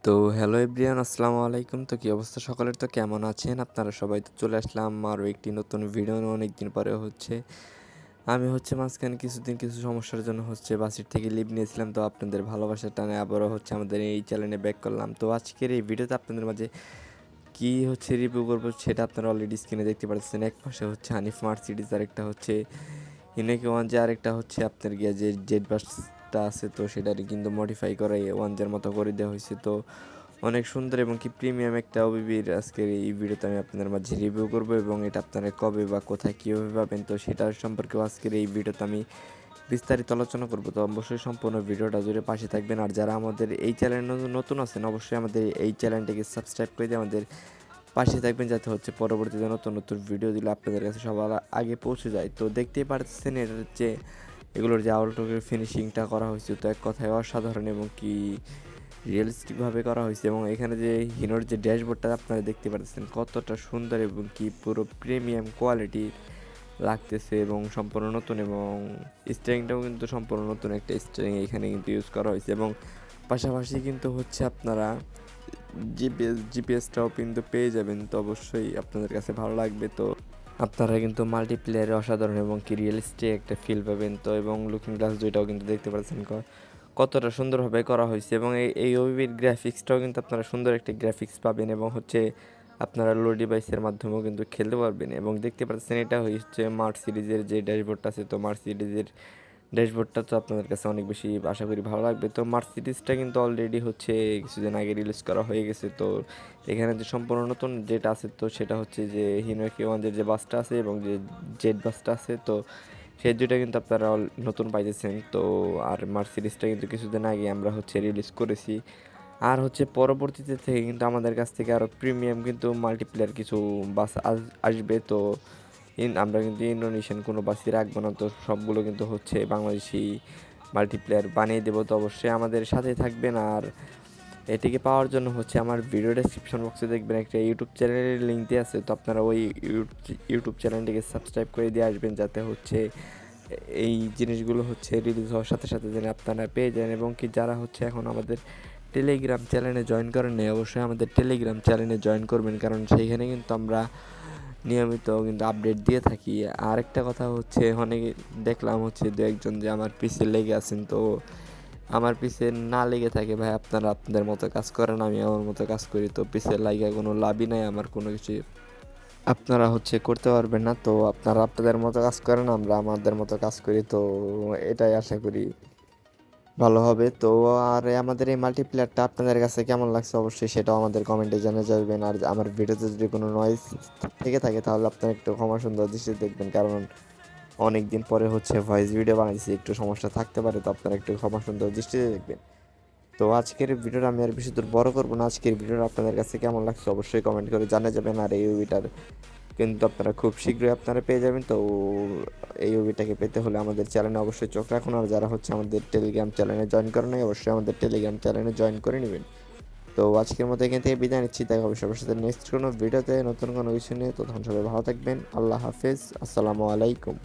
তো hello everyone, আসসালামু আলাইকুম। তো কী অবস্থা সকলের? তো কেমন আছেন আপনারা সবাই? তো চলে আসলাম আরও একটি নতুন ভিডিও অনেক দিন পরে আমি মাঝখানে কিছুদিন কিছু সমস্যার জন্য বাসির থেকে লিভ নিয়েছিলাম। তো আপনাদের ভালোবাসার টানে আবারও আমাদের এই চ্যানেলে ব্যাক করলাম। তো আজকের এই ভিডিওতে আপনাদের মাঝে কী রিভিউ করবো সেটা আপনারা অলরেডি স্ক্রিনে দেখতে পাচ্ছেন। এক পাশে হানিফ মার্সিডিজ, আরেকটা হিনোকি ওয়ানজে, আরেকটা আপনার গিয়া যে জেড বাসটা আছে, তো সেটার কিন্তু মডিফাই করে ওয়ানজের মতো করে দেওয়া হয়েছে। তো অনেক সুন্দর এবং কি প্রিমিয়াম একটা ওবিবির আজকের এই ভিডিওতে আমি আপনাদের মাঝে রিভিউ করব এবং এটা আপনারা কবে বা কোথায় কীভাবে পাবেন, তো সেটার সম্পর্কেও আজকের এই ভিডিওতে আমি বিস্তারিত আলোচনা করব। তো অবশ্যই সম্পূর্ণ ভিডিওটা জুড়ে পাশে থাকবেন। আর যারা আমাদের এই চ্যানেল নতুন আছেন, অবশ্যই আমাদের এই চ্যানেলটিকে সাবস্ক্রাইব করে দিয়ে আমাদের পাশে থাকবেন, যাতে পরবর্তীতে নতুন নতুন ভিডিও দিলে আপনাদের কাছে সবার আগে পৌঁছে যায়। তো দেখতেই পাচ্ছেন এগুলোর যে আউটলুকের ফিনিশিংটা করা হয়েছে, তো এক কথায় অসাধারণ এবং কি রিয়েলিস্টিকভাবে করা হয়েছে। এবং এখানে যে হিনোর যে ড্যাশবোর্ডটা আপনারা দেখতে পাচ্ছেন কতটা সুন্দর এবং কি পুরো প্রিমিয়াম কোয়ালিটির লাগতেছে এবং সম্পূর্ণ নতুন, এবং স্টিয়ারিংটাও কিন্তু সম্পূর্ণ নতুন একটা স্টিয়ারিং এখানে কিন্তু ইউজ করা হয়েছে। এবং পাশাপাশি কিন্তু আপনারা জিপিএসটাও কিন্তু পেয়ে যাবেন। তো অবশ্যই আপনাদের কাছে ভালো লাগবে। তো আপনারা কিন্তু মাল্টিপ্লেয়ারে অসাধারণ এবং কি রিয়েলিস্টিক একটা ফিল পাবেন। তো এবং লুকিং গ্লাস দুইটাও কিন্তু দেখতে পাচ্ছেন কতটা সুন্দরভাবে করা হয়েছে। এবং এই ওবিবির গ্রাফিক্সটাও কিন্তু আপনারা সুন্দর একটা গ্রাফিক্স পাবেন, এবং আপনারা লো ডিভাইসের মাধ্যমেও কিন্তু খেলতে পারবেন। এবং দেখতে পাচ্ছেন এটা মার্চ সিরিজের যে ড্যাশবোর্ডটা আছে, তো মার্চ সিরিজের ড্যাশবোর্ডটা তো আপনাদের কাছে অনেক বেশি আশা করি ভালো লাগবে। তো মার্চ সিরিজটা কিন্তু অলরেডি কিছুদিন আগে রিলিজ করা হয়ে গেছে। তো এখানে যে সম্পূর্ণ নতুন যেটা আছে, তো সেটা যে হিনোকি ওয়ানজের যে বাসটা আছে এবং যে জেড বাসটা আছে, তো সেই দুইটা কিন্তু আপনারা নতুন পাইতেছেন। তো আর মার্চ সিরিজটা কিন্তু কিছুদিন আগে আমরা রিলিজ করেছি। আর পরবর্তীতে থেকে কিন্তু আমাদের কাছ থেকে আরও প্রিমিয়াম কিন্তু মাল্টিপ্লেয়ার কিছু বাস আসবে। তো আমরা কিন্তু ইন্দোনেশিয়ান কোনো বাসই রাখবো না, তো সবগুলো কিন্তু বাংলাদেশি মাল্টিপ্লেয়ার বানিয়ে দেবো। তো অবশ্যই আমাদের সাথে থাকবেন। আর এটিকে পাওয়ার জন্য আমার ভিডিও ডেসক্রিপশন বক্সে দেখবেন একটা ইউটিউব চ্যানেলের লিঙ্ক দিয়ে আছে। তো আপনারা ওই ইউটিউব চ্যানেলটিকে সাবস্ক্রাইব করে দিয়ে আসবেন, যাতে এই জিনিসগুলো রিলিজ হওয়ার সাথে সাথে যেন আপনারা পেয়ে যান। এবং কি যারা এখন আমাদের টেলিগ্রাম চ্যানেলে জয়েন করেন নাই, অবশ্যই আমাদের টেলিগ্রাম চ্যানেলে জয়েন করবেন, কারণ সেইখানে কিন্তু আমরা নিয়মিত কিন্তু আপডেট দিয়ে থাকি। আর একটা কথা অনেকে দেখলাম দু একজন যে আমার পিছে লেগে আছেন। তো আমার পিছে না লেগে থাকে ভাই, আপনারা আপনাদের মতো কাজ করেন, আমি আমার মতো কাজ করি। তো পিছে লাগিয়ে কোনো লাভই নাই, আমার কোনো কিছু আপনারা করতে পারবেন না। তো আপনারা আপনাদের মতো কাজ করেন, আমরা আমাদের মতো কাজ করি। তো এটাই আশা করি ভালো হবে। তো আর আমাদের এই মাল্টিপ্লেয়ারটা আপনাদের কাছে কেমন লাগছে, অবশ্যই সেটাও আমাদের কমেন্টে জানিয়ে যাবেন। আর আমার ভিডিওতে যদি কোনো নয়েজ থেকে থাকে, তাহলে আপনারা একটু ক্ষমা সুন্দর দৃষ্টিতে দেখবেন, কারণ অনেক দিন পরে ভয়েস ভিডিও বানাইছি, একটু সমস্যা থাকতে পারে। তো আপনারা একটু ক্ষমা সুন্দর দৃষ্টিতে দেখবেন। তো আজকের ভিডিওটা আমি আর বেশি দূর বড় করবো না। আজকের ভিডিওটা আপনাদের কাছে কেমন লাগছে অবশ্যই কমেন্ট করে জানিয়ে যাবেন। আর এই মুভিটার কিন্তু আপনারা খুব শীঘ্রই আপনারা পেয়ে যাবেন। তো এই মুভিটাকে পেতে হলে আমাদের চ্যানেলে অবশ্যই চোখ রাখুন। আর যারা আমাদের টেলিগ্রাম চ্যানেলে জয়েন করে নেই, অবশ্যই আমাদের টেলিগ্রাম চ্যানেলে জয়েন করে নেবেন। তো আজকের মতো এখান থেকে বিদায় নিচ্ছি। দেখা হবে সবার সাথে নেক্সট কোনো ভিডিওতে নতুন কোনো কিছু নিয়ে। তো তখন সবাই ভালো থাকবেন। আল্লাহ হাফেজ, আসসালামু আলাইকুম।